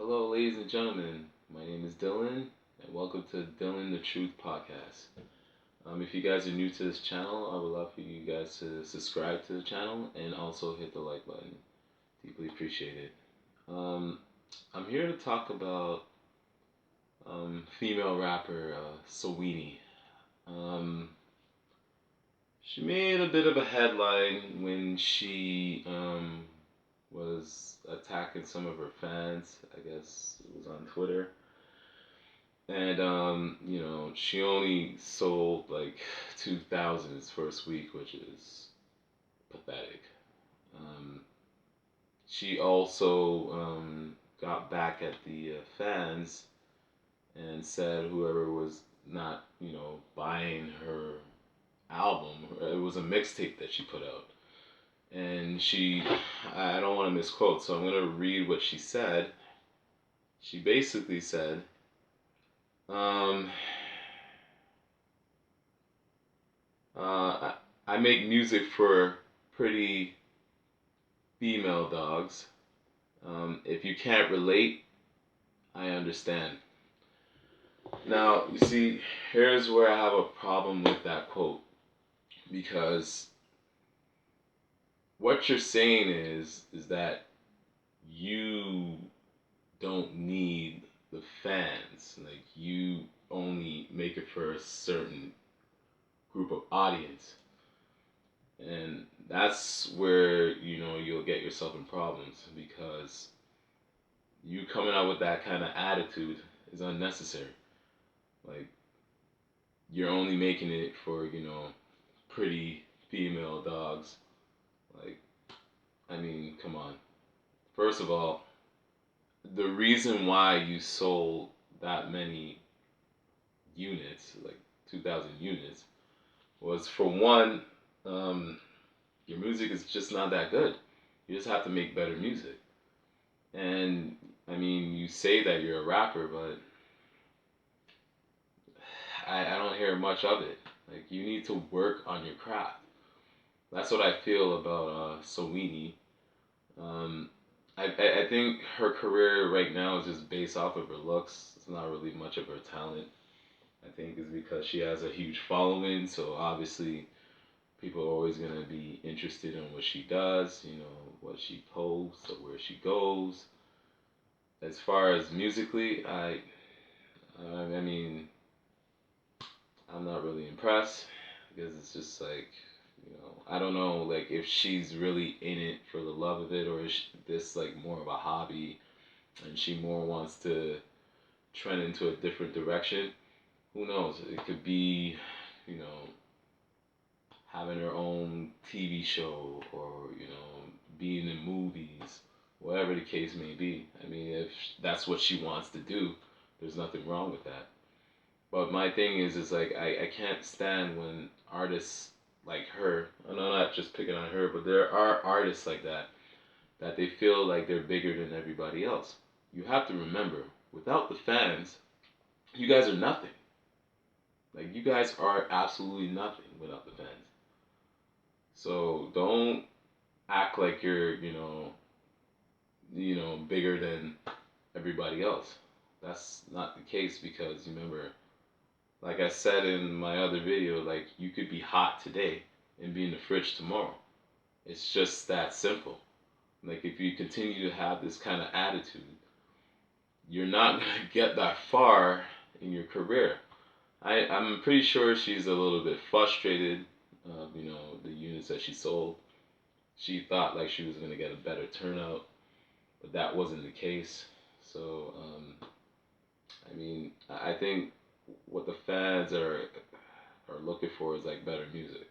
Hello, ladies and gentlemen. My name is Dylan, and welcome to Dylan the Truth podcast. If you guys are new to this channel, I would love for you guys to subscribe to the channel and also hit the like button. Deeply appreciate it. Um, I'm here to talk about female rapper Saweetie. Um, she made a bit of a headline when she was attacking some of her fans. I guess it was on Twitter. And she only sold like 2,000 his first week, which is pathetic. Um, she also got back at the fans and said whoever was not, buying her album, it was a mixtape that she put out. And I don't want to misquote, so I'm going to read what she said. She basically said, um, I make music for pretty female dogs. If you can't relate, I understand. Now, you see, here's where I have a problem with that quote. Because what you're saying is that you don't need the fans. Like, you only make it for a certain group of audience. And that's where, you'll get yourself in problems because you coming out with that kind of attitude is unnecessary. Like, you're only making it for, pretty female dogs. Like, I mean, come on. First of all, the reason why you sold that many units, like 2,000 units, was for one, your music is just not that good. You just have to make better music. And I mean, you say that you're a rapper, but I don't hear much of it. Like, you need to work on your craft. That's what I feel about Saweetie. Um, I think her career right now is just based off of her looks. It's not really much of her talent. I think it's because she has a huge following, so obviously people are always gonna be interested in what she does, what she posts or where she goes. As far as musically, I mean, I'm not really impressed because it's just like, I don't know, like if she's really in it for the love of it or is this like more of a hobby and she more wants to trend into a different direction. Who knows? It could be, you know, having her own TV show or, being in movies, whatever the case may be. I mean, if that's what she wants to do, there's nothing wrong with that. But my thing is like I can't stand when artists like her, and I'm not just picking on her, but there are artists like that they feel like they're bigger than everybody else. You have to remember, without the fans, you guys are nothing. Like, you guys are absolutely nothing without the fans. So don't act like you're, bigger than everybody else. That's not the case because remember, like I said in my other video, like you could be hot today and be in the fridge tomorrow. It's just that simple. Like if you continue to have this kind of attitude, you're not gonna get that far in your career. I'm pretty sure she's a little bit frustrated of, the units that she sold. She thought like she was gonna get a better turnout, but that wasn't the case. So, I mean, I think what the fans are looking for is like better music.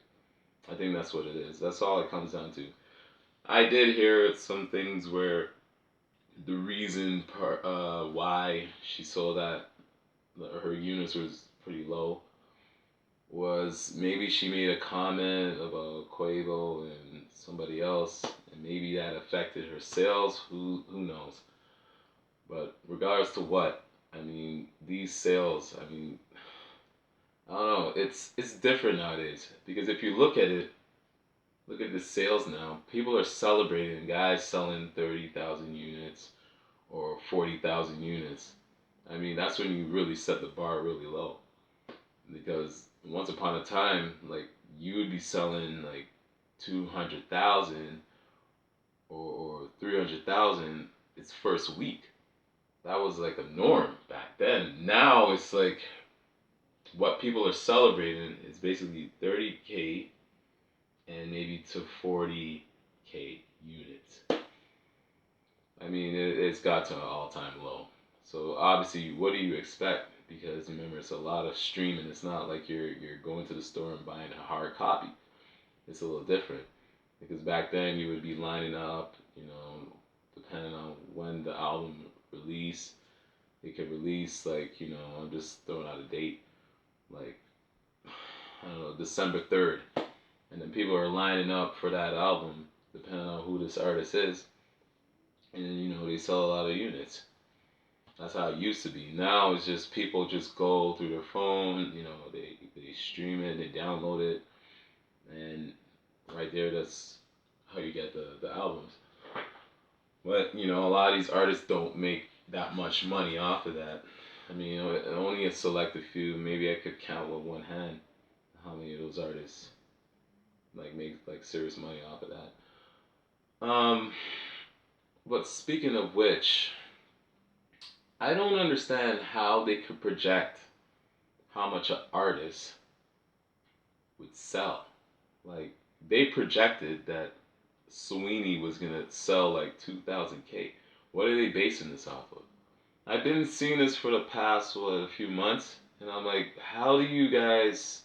I think that's what it is. That's all it comes down to. I did hear some things where the reason why she sold that her units was pretty low was maybe she made a comment about Quavo and somebody else, and maybe that affected her sales. Who knows? But regardless to what, I mean, these sales. I mean, I don't know. It's different nowadays because if you look at it, look at the sales now. People are celebrating. Guys selling 30,000 units, or 40,000 units. I mean, that's when you really set the bar really low. Because once upon a time, like, you would be selling like 200,000 or 300,000 its first week. That was like a norm back then. Now it's like what people are celebrating is basically 30K and maybe to 40K units. I mean, it's got to an all-time low. So obviously, what do you expect? Because remember, it's a lot of streaming. It's not like you're going to the store and buying a hard copy. It's a little different. Because back then you would be lining up, depending on when the album release. It could release like, I'm just throwing out a date, like, I don't know, December 3rd. And then people are lining up for that album, depending on who this artist is. And then, they sell a lot of units. That's how it used to be. Now it's just people just go through their phone, they stream it, they download it, and right there, that's how you get the albums. But, a lot of these artists don't make that much money off of that. I mean, only a selected few. Maybe I could count with one hand how many of those artists like make like serious money off of that. But speaking of which, I don't understand how they could project how much an artist would sell. Like, they projected that Saweetie was gonna sell like 2,000K. What are they basing this off of? I've been seeing this for the past a few months, and I'm like, how do you guys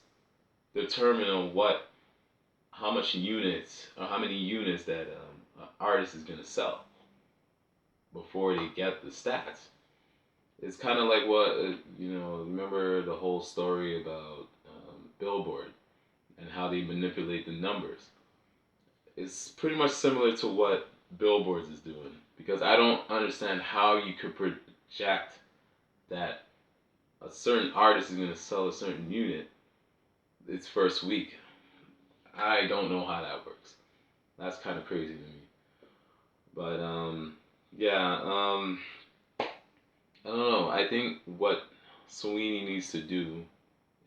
determine on how much units or how many units that an artist is gonna sell before they get the stats? It's kind of like what remember the whole story about Billboard and how they manipulate the numbers. It's pretty much similar to what Billboards is doing, because I don't understand how you could project that a certain artist is going to sell a certain unit its first week. I don't know how that works. That's kind of crazy to me. But yeah, I don't know. I think what Saweetie needs to do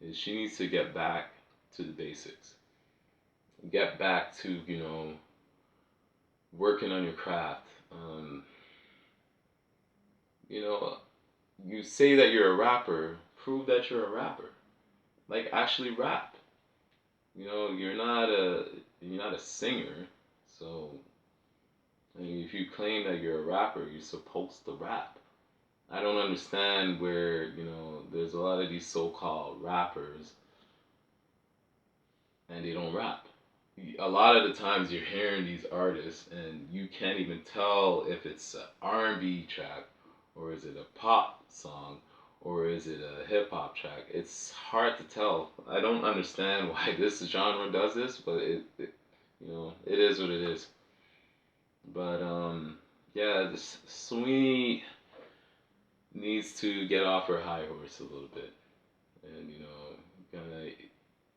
is she needs to get back to the basics. Get back to working on your craft. You know, you say that you're a rapper. Prove that you're a rapper. Like, actually rap. You're not a singer. So, I mean, if you claim that you're a rapper, you're supposed to rap. I don't understand where, there's a lot of these so-called rappers and they don't rap. A lot of the times you're hearing these artists and you can't even tell if it's an R&B track or is it a pop song or is it a hip hop track. It's hard to tell. I don't understand why this genre does this, but it is what it is. But yeah, this Sweeney needs to get off her high horse a little bit, and gonna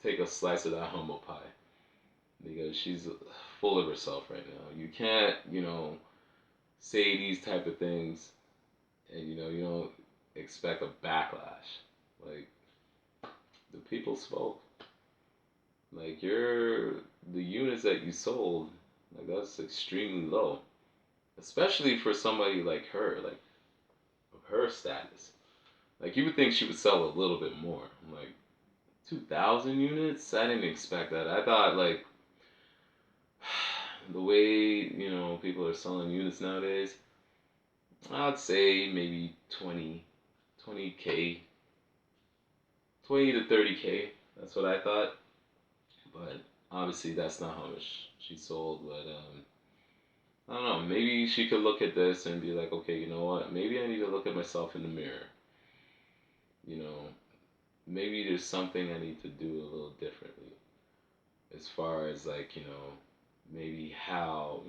take a slice of that humble pie, because she's full of herself right now. You can't say these type of things, and you don't expect a backlash. Like, the people spoke. Like, the units that you sold, like, that's extremely low, especially for somebody like her, like of her status. Like, you would think she would sell a little bit more. I'm like, 2,000 units? I didn't expect that. I thought, like, the way, people are selling units nowadays, I'd say maybe 20K, 20 to 30K. That's what I thought. But obviously, that's not how much she sold. But I don't know. Maybe she could look at this and be like, okay, you know what? Maybe I need to look at myself in the mirror. You know, maybe there's something I need to do a little differently, as far as, like, maybe how,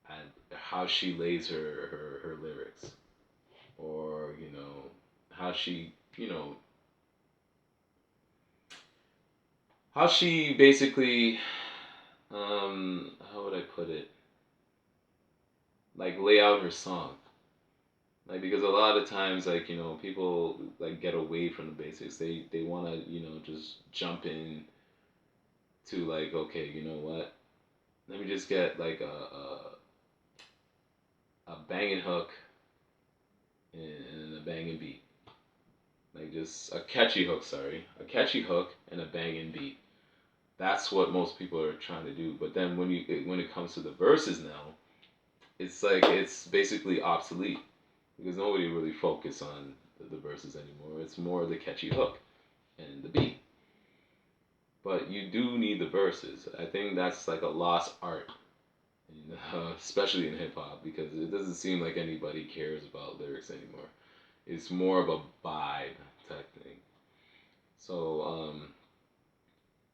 and how she lays her lyrics, or how she how she basically, how would I put it, like lay out her song. Like because a lot of times like people like get away from the basics. They want to just jump in to like okay what, let me just get like a banging hook and a banging beat. Like just a catchy hook, sorry, a catchy hook and a banging beat. That's what most people are trying to do. But then when it comes to the verses now, it's like it's basically obsolete because nobody really focus on the verses anymore. It's more the catchy hook and the beat. But you do need the verses. I think that's like a lost art, especially in hip hop, because it doesn't seem like anybody cares about lyrics anymore. It's more of a vibe type thing. So,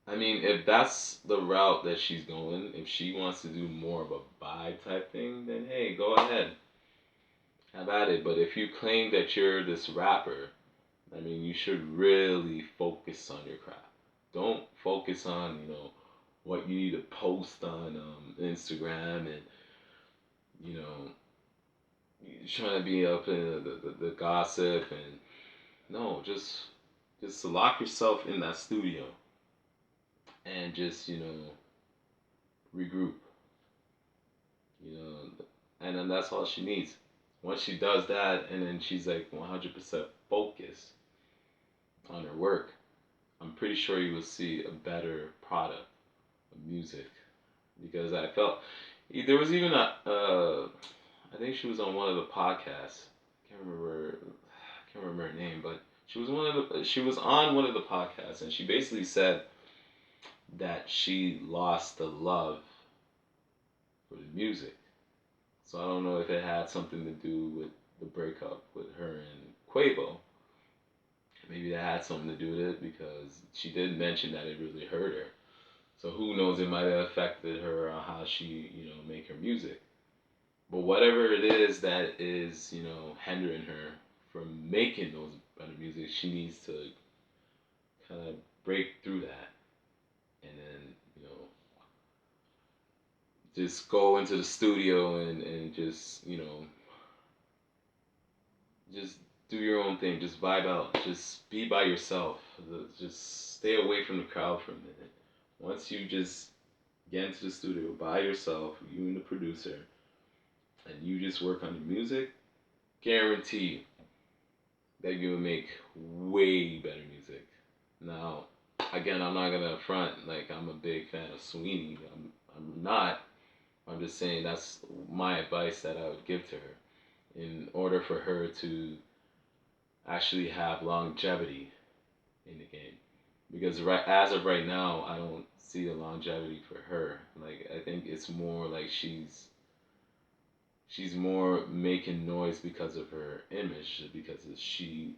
I mean, if that's the route that she's going, if she wants to do more of a vibe type thing, then hey, go ahead, have at it. But if you claim that you're this rapper, I mean, you should really focus on your craft. Don't focus on what you need to post on Instagram and you know trying to be up in the gossip and no, just lock yourself in that studio and just regroup, and then that's all she needs. Once she does that, and then she's like 100% focused on her work, I'm pretty sure you will see a better product of music. Because I felt there was even I think she was on one of the podcasts. I can't remember her name, but she was on one of the podcasts, and she basically said that she lost the love for the music. So I don't know if it had something to do with the breakup with her and Quavo. Maybe that had something to do with it because she did mention that it really hurt her. So who knows? It might have affected her on how she, make her music. But whatever it is that is, hindering her from making those better music, she needs to kind of break through that, and then, just go into the studio and just, just do your own thing. Just vibe out. Just be by yourself. Just stay away from the crowd for a minute. Once you just get into the studio by yourself, you and the producer, and you just work on the music, guarantee that you will make way better music. Now, again, I'm not gonna front like I'm a big fan of Saweetie. I'm not. I'm just saying that's my advice that I would give to her in order for her to actually have longevity in the game. Because right as of right now, I don't see a longevity for her. Like I think it's more like she's more making noise because of her image because she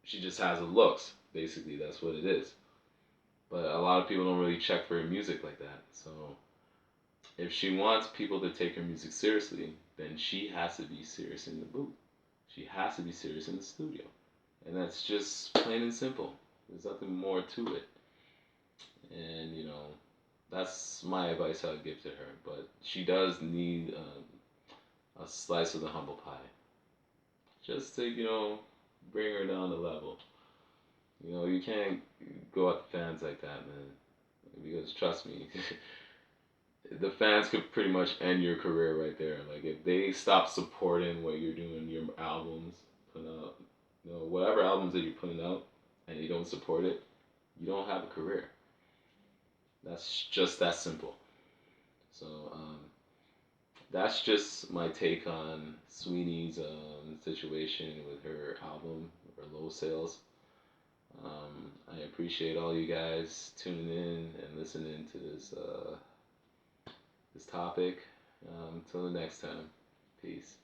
just has the looks. Basically, that's what it is. But a lot of people don't really check for her music like that. So if she wants people to take her music seriously, then she has to be serious in the booth. She has to be serious in the studio. And that's just plain and simple. There's nothing more to it. And, that's my advice I would give to her. But she does need a slice of the humble pie. Just to, bring her down a level. You can't go at the fans like that, man. Because trust me, the fans could pretty much end your career right there. Like if they stop supporting what you're doing, your albums, putting out, whatever albums that you're putting out, and you don't support it, you don't have a career. That's just that simple. So that's just my take on Sweeney's situation with her album, her low sales. I appreciate all you guys tuning in and listening to this topic. Until the next time, peace.